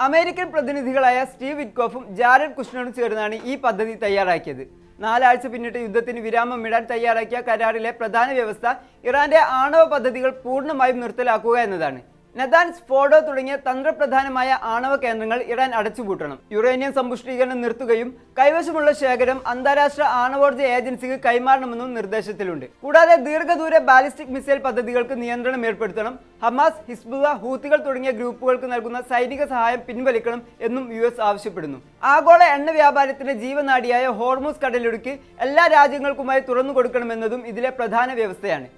American പ്രതിനിധികളായ Steve വിറ്റ്കോഫും Jared കുഷ്നറും ചേർന്നാണ് ഈ പദ്ധതി തയ്യാറാക്കിയത്. 4 ആഴ്ച പിന്നിട്ട് യുദ്ധത്തിന് വിരാമം ഇടാൻ തയ്യാറാക്കിയ കരാറിലെ പ്രധാന വ്യവസ്ഥ ഇറാന്റെ ആണവ പദ്ധതികൾ പൂർണ്ണമായും നിർത്തലാക്കുക എന്നതാണ്. നദാൻസ്, ഫോഡോ തുടങ്ങിയ തന്ത്രപ്രധാനമായ ആണവ കേന്ദ്രങ്ങൾ ഇറാൻ അടച്ചുപൂട്ടണം. യുറേനിയം സമ്പുഷ്ടീകരണം നിർത്തുകയും കൈവശമുള്ള ശേഖരം അന്താരാഷ്ട്ര ആണവോർജ്ജ ഏജൻസിക്ക് കൈമാറണമെന്നും നിർദ്ദേശത്തിലുണ്ട്. കൂടാതെ ദീർഘദൂര ബാലിസ്റ്റിക് മിസൈൽ പദ്ധതികൾക്ക് നിയന്ത്രണം ഏർപ്പെടുത്തണം. ഹമാസ്, ഹിസ്ബുള്ള, ഹൂത്തികൾ തുടങ്ങിയ ഗ്രൂപ്പുകൾക്ക് നൽകുന്ന സൈനിക സഹായം പിൻവലിക്കണം എന്നും US ആവശ്യപ്പെടുന്നു. ആഗോള എണ്ണ വ്യാപാരത്തിന്റെ ജീവനാഡിയായ ഹോർമൂസ് കടലിടുക്ക് എല്ലാ രാജ്യങ്ങൾക്കുമായി തുറന്നു കൊടുക്കണമെന്നതും ഇതിലെ പ്രധാന വ്യവസ്ഥയാണ്.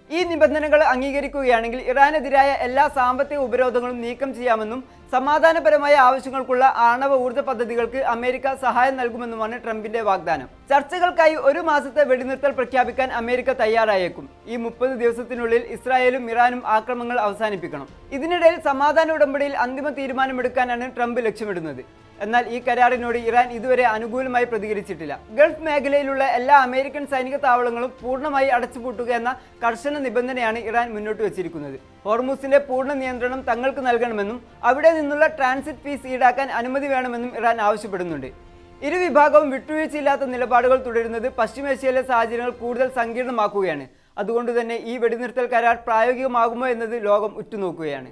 ഈ നിബന്ധനകൾ അംഗീകരിക്കുകയാണെങ്കിൽ ഇറാനെതിരായ എല്ലാ സാമ്പത്തിക ഉപരോധങ്ങളും നീക്കം ചെയ്യാമെന്നും സമാധാനപരമായ ആവശ്യങ്ങൾക്കുള്ള ആണവ ഊർജ്ജ പദ്ധതികൾക്ക് അമേരിക്ക സഹായം നൽകുമെന്നുമാണ് ട്രംപിന്റെ വാഗ്ദാനം. ചർച്ചകൾക്കായി 1 മാസത്തെ വെടിനിർത്തൽ പ്രഖ്യാപിക്കാൻ അമേരിക്ക തയ്യാറായേക്കും. ഈ 30 ദിവസത്തിനുള്ളിൽ ഇസ്രായേലും ഇറാനും ആക്രമണങ്ങൾ അവസാനിപ്പിക്കണം. ഇതിനിടയിൽ സമാധാന ഉടമ്പടിയിൽ അന്തിമ തീരുമാനമെടുക്കാനാണ് ട്രംപ് ലക്ഷ്യമിടുന്നത്. എന്നാൽ ഈ കരാറിനോട് ഇറാൻ ഇതുവരെ അനുകൂലമായി പ്രതികരിച്ചിട്ടില്ല. ഗൾഫ് മേഖലയിലുള്ള എല്ലാ അമേരിക്കൻ സൈനിക താവളങ്ങളും പൂർണ്ണമായി അടച്ചുപൂട്ടുക എന്ന കർശന നിബന്ധനയാണ് ഇറാൻ മുന്നോട്ട് വച്ചിരിക്കുന്നത്. ഹോർമൂസിന്റെ പൂർണ്ണ നിയന്ത്രണം തങ്ങൾക്ക് നൽകണമെന്നും അവിടെ നിന്നുള്ള ട്രാൻസിറ്റ് ഫീസ് ഈടാക്കാൻ അനുമതി വേണമെന്നും ഇറാൻ ആവശ്യപ്പെടുന്നുണ്ട്. ഇരുവിഭാഗവും വിട്ടുവീഴ്ചയില്ലാത്ത നിലപാടുകൾ തുടരുന്നത് പശ്ചിമേഷ്യയിലെ സാഹചര്യങ്ങൾ കൂടുതൽ സങ്കീർണമാക്കുകയാണ്. അതുകൊണ്ട് തന്നെ ഈ വെടിനിർത്തൽ കരാർ പ്രായോഗികമാകുമോ എന്നത് ലോകം ഉറ്റുനോക്കുകയാണ്.